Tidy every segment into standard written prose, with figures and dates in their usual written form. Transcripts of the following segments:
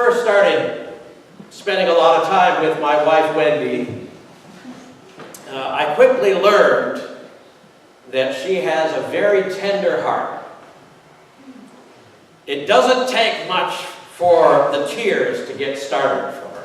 first started spending a lot of time with my wife, Wendy, I quickly learned that she has a very tender heart. It doesn't take much for the tears to get started for her.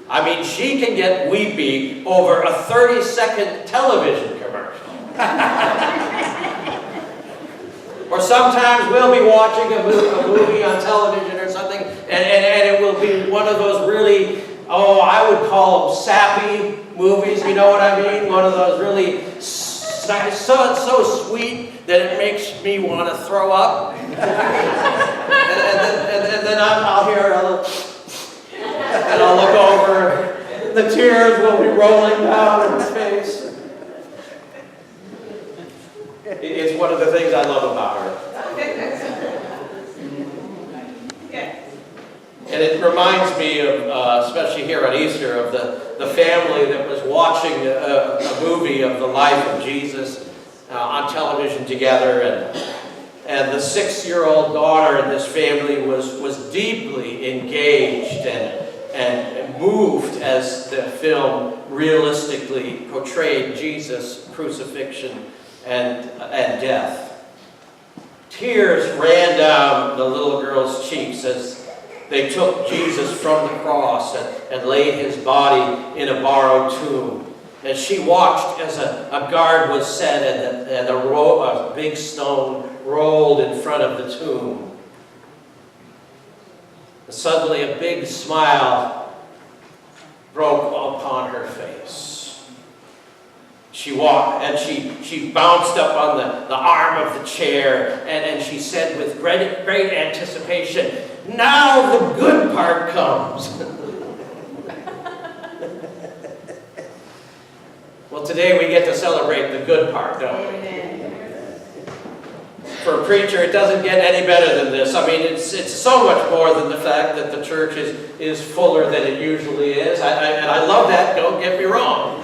I mean, she can get weepy over a 30-second television commercial. Or sometimes we'll be watching a movie on television or something, and it will be one of those really, I would call them sappy movies, you know what I mean? One of those really so sweet that it makes me want to throw up. and then I'll hear a little, and I'll look over, the tears will be rolling down her face. It's one of the things I love about her. And it reminds me of, especially here on Easter, of the family that was watching a movie of the life of Jesus on television together. And the 6-year-old daughter in this family was deeply engaged and moved as the film realistically portrayed Jesus' crucifixion and death. Tears ran down the little girl's cheeks as they took Jesus from the cross and laid his body in a borrowed tomb. And she watched as a guard was set and a big stone rolled in front of the tomb. And suddenly a big smile broke upon her face. She walked and she bounced up on the arm of the chair and she said with great anticipation, "Now the good part comes." Well, today we get to celebrate the good part, don't we? For a preacher, it doesn't get any better than this. I mean, it's so much more than the fact that the church is fuller than it usually is. And I love that, don't get me wrong.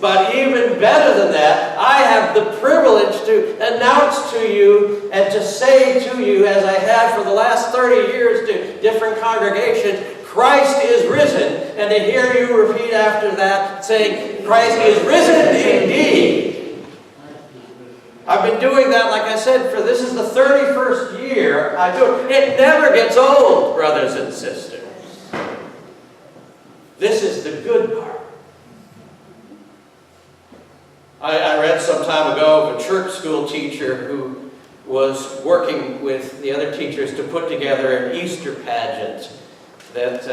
But even better than that, I have the privilege to announce to you and to say to you, as I have for the last 30 years to different congregations, Christ is risen. And to hear you repeat after that, saying, Christ is risen indeed. I've been doing that, like I said, for this is the 31st year I do it. It never gets old, brothers and sisters. This is the good part. I read some time ago of a church school teacher who was working with the other teachers to put together an Easter pageant that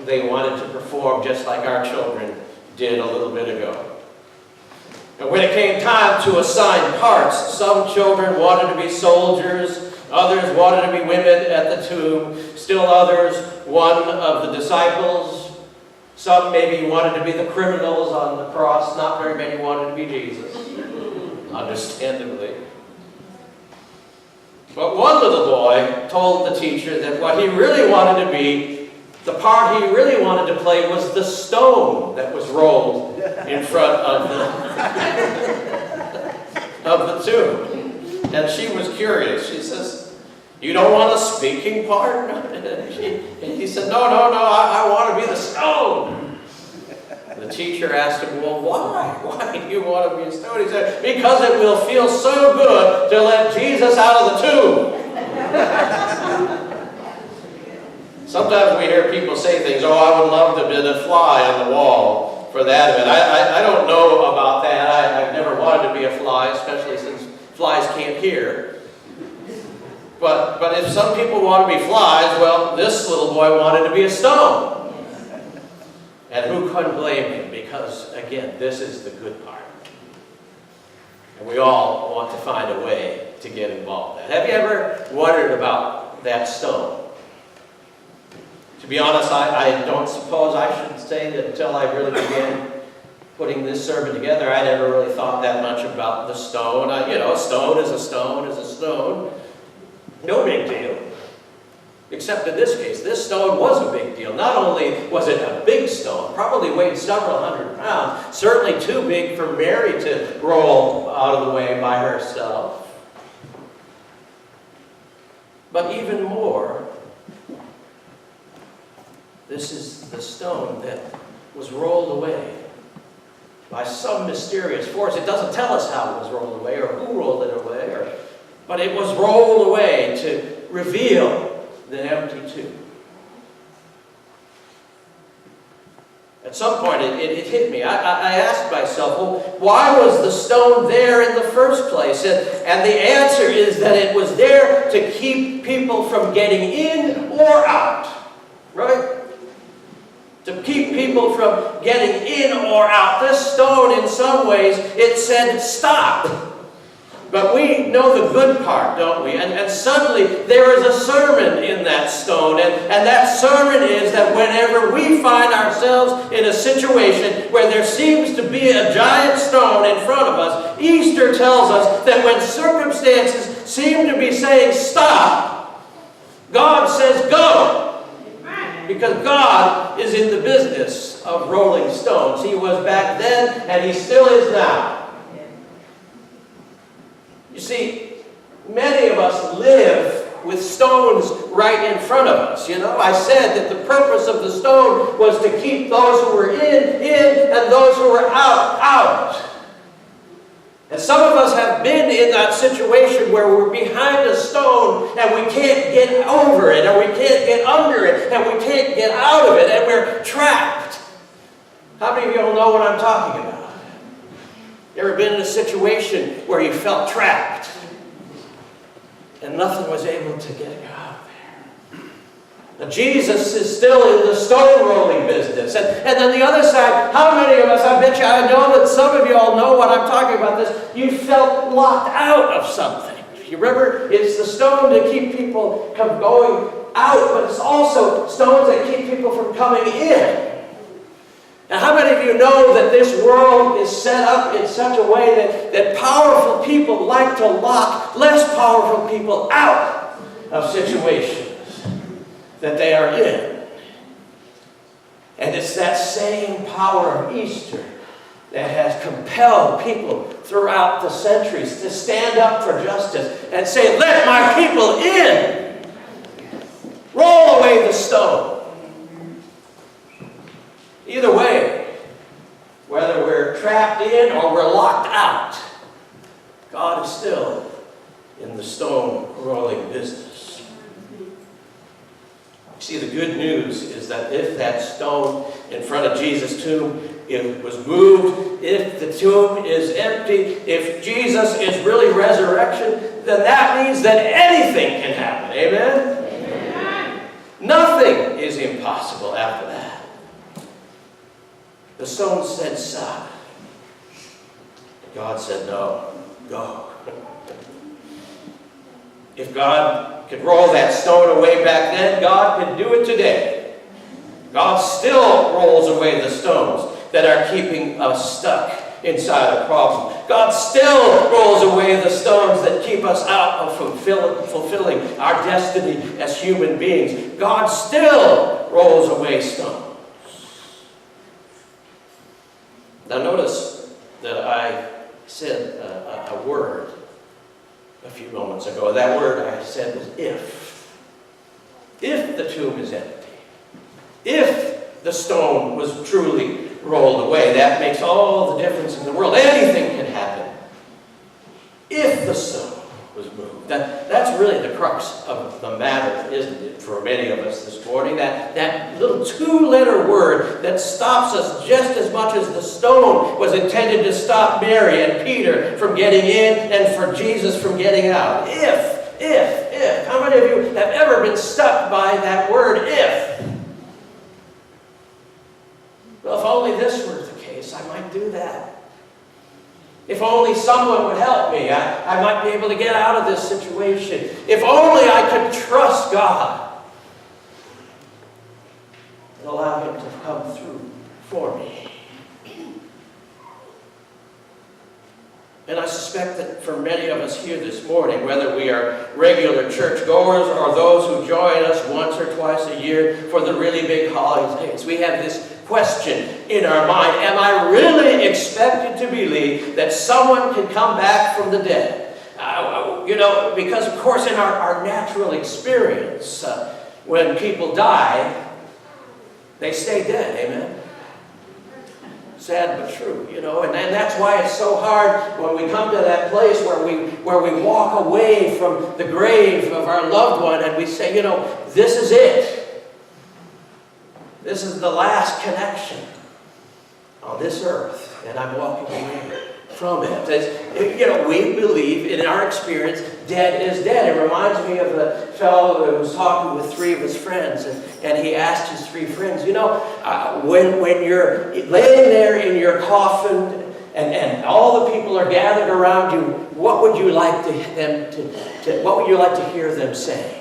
they wanted to perform just like our children did a little bit ago. And when it came time to assign parts, some children wanted to be soldiers, others wanted to be women at the tomb, still others one of the disciples. Some maybe wanted to be the criminals on the cross. Not very many wanted to be Jesus, understandably. But one little boy told the teacher that what he really wanted to be, the part he really wanted to play was the stone that was rolled in front of the tomb. And she was curious. She says, "You don't want a speaking part?" And he said, no, I want to be the stone. The teacher asked him, "Well, why? Why do you want to be a stone?" He said, "Because it will feel so good to let Jesus out of the tomb." Sometimes we hear people say things, "Oh, I would love to have been a fly on the wall for that event." I don't know about that. I've never wanted to be a fly, especially since flies can't hear. But if some people want to be flies, well, this little boy wanted to be a stone. And who couldn't blame him? Because, again, this is the good part. And we all want to find a way to get involved in that. Have you ever wondered about that stone? To be honest, I don't suppose I should say that until I really began putting this sermon together, I never really thought that much about the stone. A stone is a stone is a stone. No big deal. Except in this case, this stone was a big deal. Not only was it a big stone, probably weighed several hundred pounds, certainly too big for Mary to roll out of the way by herself. But even more, This is the stone that was rolled away by some mysterious force. It doesn't tell us how it was rolled away or who rolled it away, but it was rolled away to reveal the empty tomb. At some point, it hit me. I asked myself, well, why was the stone there in the first place? And the answer is that it was there to keep people from getting in or out. Right? To keep people from getting in or out. This stone, in some ways, it said, stop. But we know the good part, don't we? And suddenly there is a sermon in that stone. And that sermon is that whenever we find ourselves in a situation where there seems to be a giant stone in front of us, Easter tells us that when circumstances seem to be saying stop, God says go. Because God is in the business of rolling stones. He was back then and He still is now. You see, many of us live with stones right in front of us. You know, I said that the purpose of the stone was to keep those who were in, and those who were out, out. And some of us have been in that situation where we're behind a stone and we can't get over it, or we can't get under it, and we can't get out of it, and we're trapped. How many of you all know what I'm talking about? You ever been in a situation where you felt trapped and nothing was able to get you out of there? Now, Jesus is still in the stone rolling business. And then the other side, how many of us, I bet you, I know that some of you all know what I'm talking about this, you felt locked out of something. You remember, it's the stone to keep people from going out, but it's also stones that keep people from coming in. Now, how many of you know that this world is set up in such a way that powerful people like to lock less powerful people out of situations that they are in? And it's that same power of Easter that has compelled people throughout the centuries to stand up for justice and say, let my people in! Roll away the stone. Either way, whether we're trapped in or we're locked out, God is still in the stone rolling business. See, the good news is that if that stone in front of Jesus' tomb, if it was moved, if the tomb is empty, if Jesus is really resurrection, then that means that anything can happen. Amen? Amen. Nothing is impossible after that. The stone said, stop. God said, no, go. If God could roll that stone away back then, God can do it today. God still rolls away the stones that are keeping us stuck inside a problem. God still rolls away the stones that keep us out of fulfilling our destiny as human beings. God still rolls away stones. Now notice that I said a word a few moments ago. That word I said was if. If the tomb is empty. If the stone was truly rolled away. That makes all the difference in the world. Anything can happen. If the stone was moved. That's really the crux of the matter, isn't it, for many of us this morning? That little two-letter word that stops us just as much as the stone was intended to stop Mary and Peter from getting in and for Jesus from getting out. If. How many of you have ever been stuck by that word, if? Well, if only this were the case, I might do that. If only someone would help me, I might be able to get out of this situation. If only I could trust God and allow Him to come through for me. And I suspect that for many of us here this morning, whether we are regular churchgoers or those who join us once or twice a year for the really big holidays, we have this question in our mind: am I really expected to believe that someone can come back from the dead? Because of course in our natural experience, when people die, They stay dead, amen? Sad but true, you know, and that's why it's so hard when we come to that place where we walk away from the grave of our loved one and we say, you know, this is it. This is the last connection on this earth, and I'm walking away from it. You know, we believe, in our experience, dead is dead. It reminds me of the fellow who was talking with 3 of his friends, and he asked his 3 friends, you know, when you're laying there in your coffin and all the people are gathered around you, what would you like what would you like to hear them say?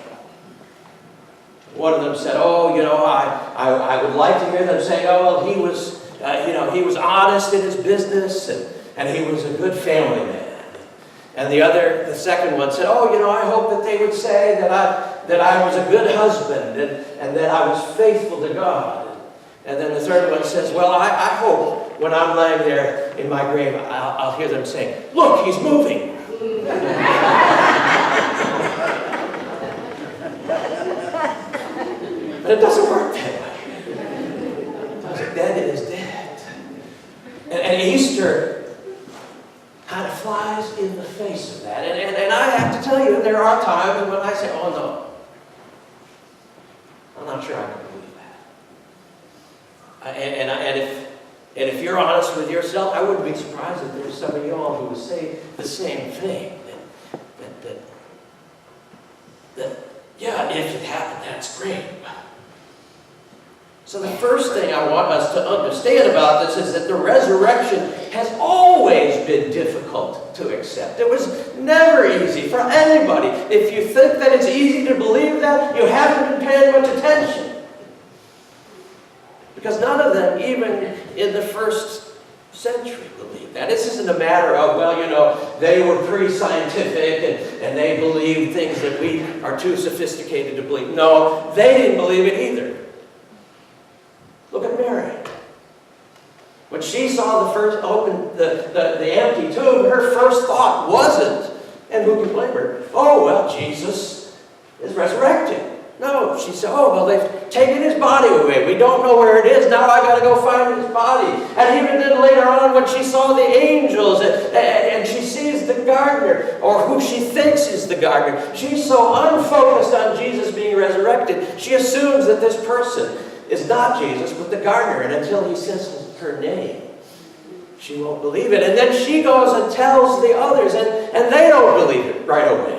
One of them said, oh, you know, I would like to hear them say, oh, well, he was, you know, he was honest in his business, and he was a good family man. And the second one said, oh, you know, I hope that they would say that I was a good husband and that I was faithful to God. And then the third one says, well, I hope when I'm laying there in my grave, I'll hear them say, look, he's moving. But it doesn't work that way. Dead is dead. And Easter kind of flies in the face of that. And I have to tell you, there are times when I say, oh no, I'm not sure I can believe that. And if you're honest with yourself, I wouldn't be surprised if there's some of y'all who would say the same thing. That yeah, if it happened, that's great. So the first thing I want us to understand about this is that the resurrection has always been difficult to accept. It was never easy for anybody. If you think that it's easy to believe that, you haven't been paying much attention. Because none of them, even in the first century, believed that. This isn't a matter of, well, you know, they were pre-scientific and they believed things that we are too sophisticated to believe. No, they didn't believe it either. Look at Mary. When she saw the empty tomb, her first thought wasn't, and who can blame her? Oh, well, Jesus is resurrected. No, she said, oh, well, they've taken his body away. We don't know where it is. Now I got to go find his body. And even then later on when she saw the angels and she sees the gardener, or who she thinks is the gardener, she's so unfocused on Jesus being resurrected, she assumes that this person is not Jesus, but the gardener. And until he says her name, she won't believe it. And then she goes and tells the others, and they don't believe it right away.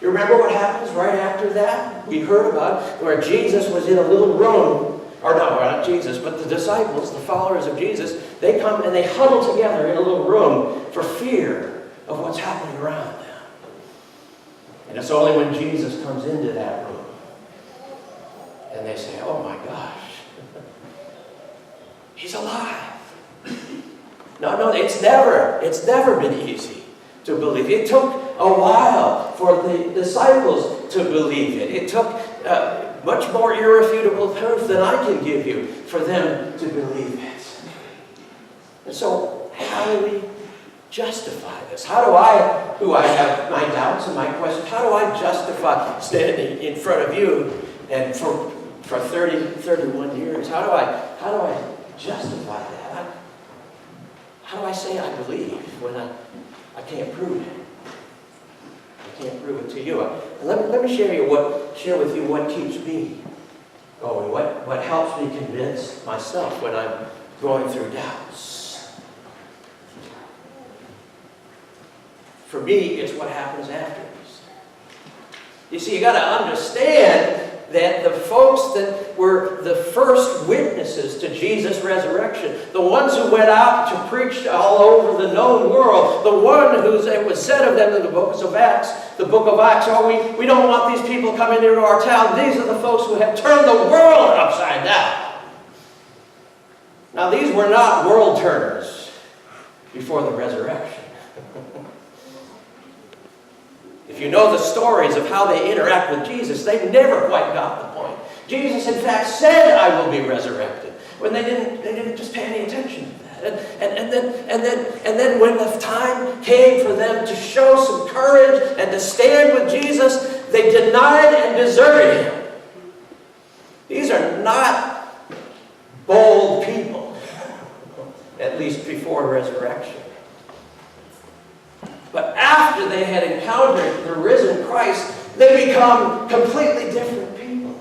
You remember what happens right after that? We heard about where Jesus was in a little room, or no, not Jesus, but the disciples, the followers of Jesus, they come and they huddle together in a little room for fear of what's happening around them. And it's only when Jesus comes into that room and they say, oh my gosh, he's alive. No, it's never been easy to believe. It took a while for the disciples to believe it. It took much more irrefutable proof than I can give you for them to believe it. And so, how do we justify this? How do I, who I have my doubts and my questions, how do I justify standing in front of you and for 31 years? How do I justify that? How do I say I believe when I can't prove it? I can't prove it to you. Let me share with you what keeps me going, what helps me convince myself when I'm going through doubts. For me, it's what happens afterwards. You see, you got to understand that the folks that were the first witnesses to Jesus' resurrection, the ones who went out to preach all over the known world, the one it was said of them in the book of Acts, oh, we don't want these people coming into our town. These are the folks who have turned the world upside down. Now, these were not world turners before the resurrection. If you know the stories of how they interact with Jesus, they never quite got the point. Jesus, in fact, said, I will be resurrected, when they didn't just pay any attention to that. And then when the time came for them to show some courage and to stand with Jesus, they denied and deserted him. These are not before resurrection. But after they had encountered the risen Christ, they become completely different people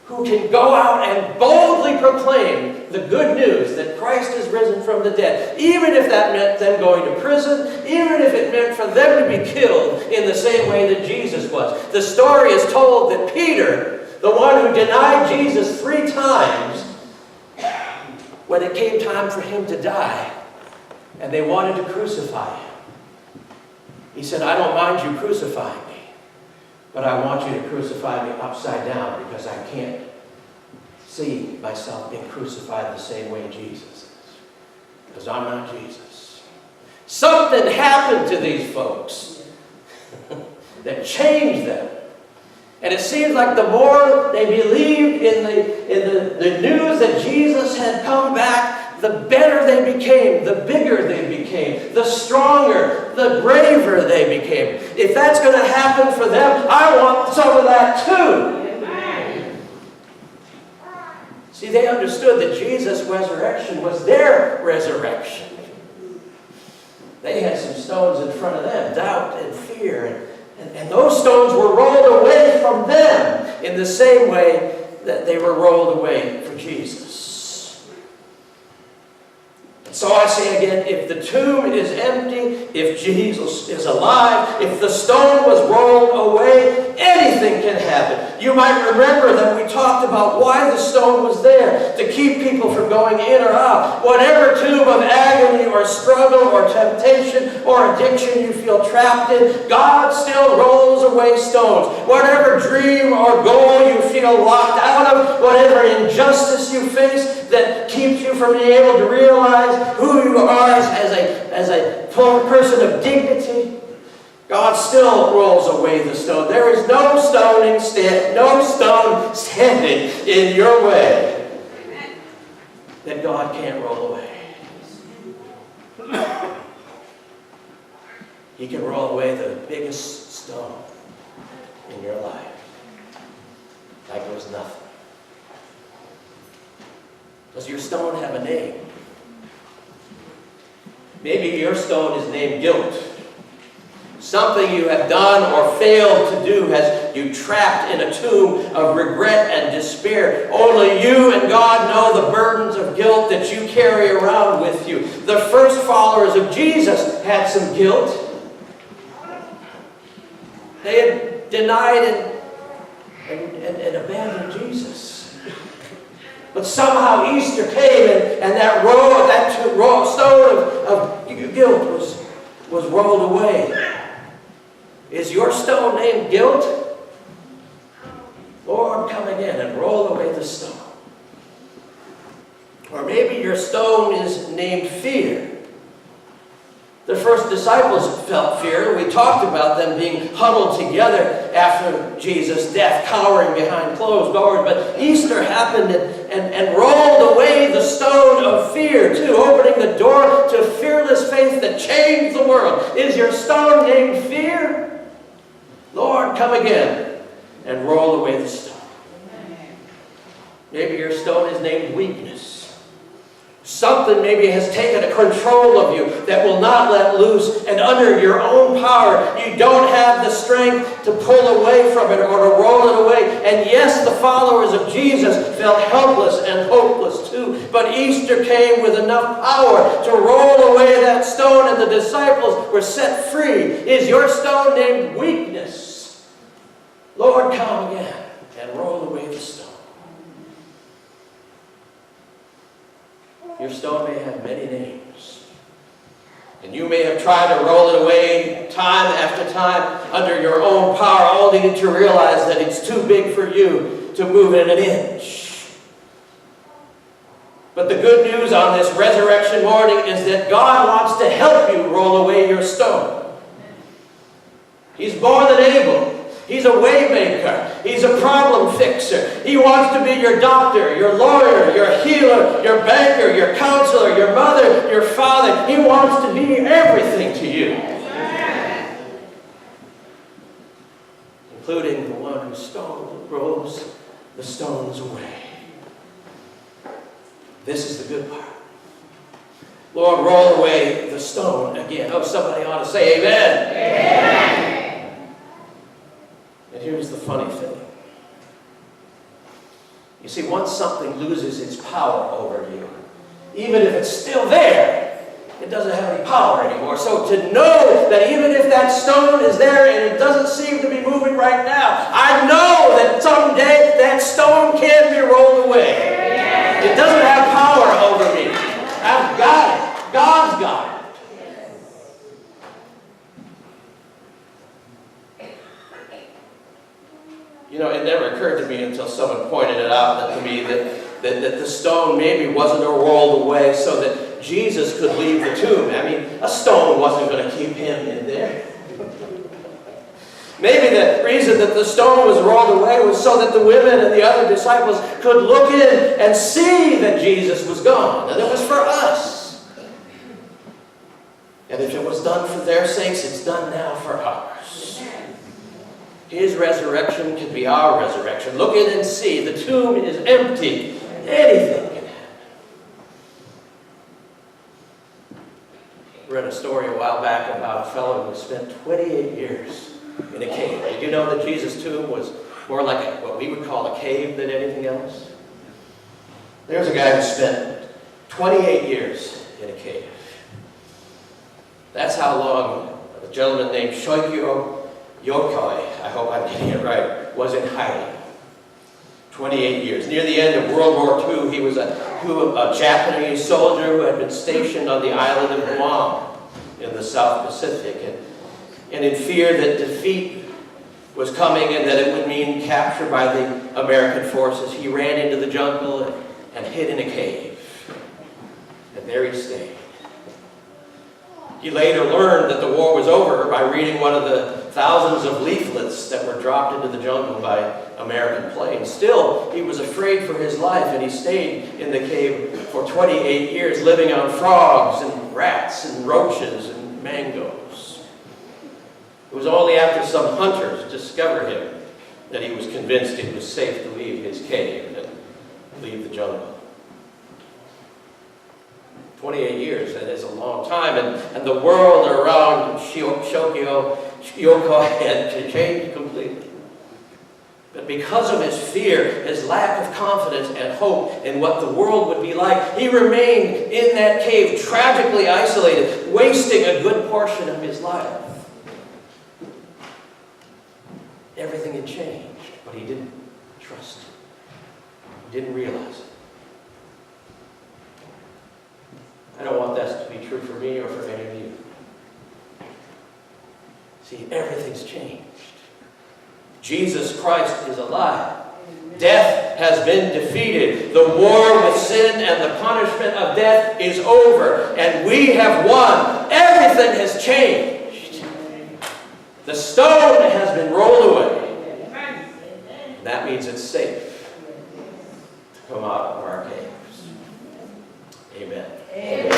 who can go out and boldly proclaim the good news that Christ is risen from the dead, even if that meant them going to prison, even if it meant for them to be killed in the same way that Jesus was. The story is told that Peter, the one who denied Jesus 3 times, when it came time for him to die, and they wanted to crucify him, he said, "I don't mind you crucifying me, but I want you to crucify me upside down because I can't see myself being crucified the same way Jesus is. Because I'm not Jesus." Something happened to these folks that changed them. And it seems like the more they believed in the news that Jesus had come back, the better they became, the bigger they became, the stronger, the braver they became. If that's going to happen for them, I want some of that too. See, they understood that Jesus' resurrection was their resurrection. They had some stones in front of them, doubt and fear, and those stones were rolled away from them in the same way that they were rolled away for Jesus. So I say again, if the tomb is empty, if Jesus is alive, if the stone was rolled away, anything can happen. You might remember that we talked about why the stone was there, to keep people from going in or out. Whatever tomb of agony or struggle or temptation or addiction you feel trapped in, God still rolls away stones. Whatever dream or goal you feel locked out of, whatever injustice you face that keeps you from being able to realize who you are as a person of dignity, God still rolls away the stone. There is no stone standing in your way that God can't roll away. He can roll away the biggest stone in your life like it was nothing. Does your stone have a name? Maybe your stone is named guilt. Something you have done or failed to do has you trapped in a tomb of regret and despair. Only you and God know the burdens of guilt that you carry around with you. The first followers of Jesus had some guilt. They had denied and abandoned Jesus. But somehow Easter came and that stone of guilt was rolled away. Is your stone named guilt? Lord, come again and roll away the stone. Or maybe your stone is named fear. The first disciples felt fear. We talked about them being huddled together after Jesus' death, cowering behind closed doors. But Easter happened and rolled away the stone of fear, too, opening the door to fearless faith that changed the world. Is your stone named fear? Lord, come again and roll away the stone. Maybe your stone is named weakness. Something maybe has taken a control of you that will not let loose, and under your own power, you don't have the strength to pull away from it or to roll it away. And yes, the followers of Jesus felt helpless and hopeless too, but Easter came with enough power to roll away that stone, and the disciples were set free. Is your stone named weakness? Lord, come again and roll away the stone. Your stone may have many names. And you may have tried to roll it away time after time under your own power, only to realize that it's too big for you to move it an inch. But the good news on this resurrection morning is that God wants to help you roll away your stone. He's more than able. He's a way maker. He's a problem fixer. He wants to be your doctor, your lawyer, your healer, your banker, your counselor, your mother, your father. He wants to be everything to you. Including the one who rolls the stones away. This is the good part. Lord, roll away the stone again. Oh, somebody ought to say amen. Amen. And here's the funny thing. You see, once something loses its power over you, even if it's still there, it doesn't have any power anymore. So to know that even if that stone is there and it doesn't seem to be moving right now, I know that someday that stone can be rolled away. It doesn't have power over me. I've got it. God's got it. You know, it never occurred to me until someone pointed it out to me that the stone maybe wasn't rolled away so that Jesus could leave the tomb. I mean, a stone wasn't going to keep him in there. Maybe the reason that the stone was rolled away was so that the women and the other disciples could look in and see that Jesus was gone. And it was for us. And if it was done for their sakes, it's done now for ours. His resurrection can be our resurrection. Look in and see. The tomb is empty. Anything can happen. I read a story a while back about a fellow who spent 28 years in a cave. Did you know that Jesus' tomb was more like what we would call a cave than anything else? There's a guy who spent 28 years in a cave. That's how long a gentleman named Shoikyo Yokoi, I hope I'm getting it right, was in hiding. 28 years. Near the end of World War II, he was a Japanese soldier who had been stationed on the island of Guam in the South Pacific. And in fear that defeat was coming and that it would mean capture by the American forces, he ran into the jungle and hid in a cave. And there he stayed. He later learned that the war was over by reading one of the thousands of leaflets that were dropped into the jungle by American planes. Still, he was afraid for his life, and he stayed in the cave for 28 years, living on frogs and rats and roaches and mangoes. It was only after some hunters discovered him that he was convinced it was safe to leave his cave and leave the jungle. 28 years, that is a long time, and the world around Shoikyo Yokoi had changed completely. But because of his fear, his lack of confidence and hope in what the world would be like, he remained in that cave, tragically isolated, wasting a good portion of his life. Everything had changed, but he didn't trust it. He didn't realize it. I don't want that to be true for me or for any of you. See, everything's changed. Jesus Christ is alive. Death has been defeated. The war with sin and the punishment of death is over. And we have won. Everything has changed. The stone has been rolled away. And that means it's safe to come out of our caves. Amen. Amen.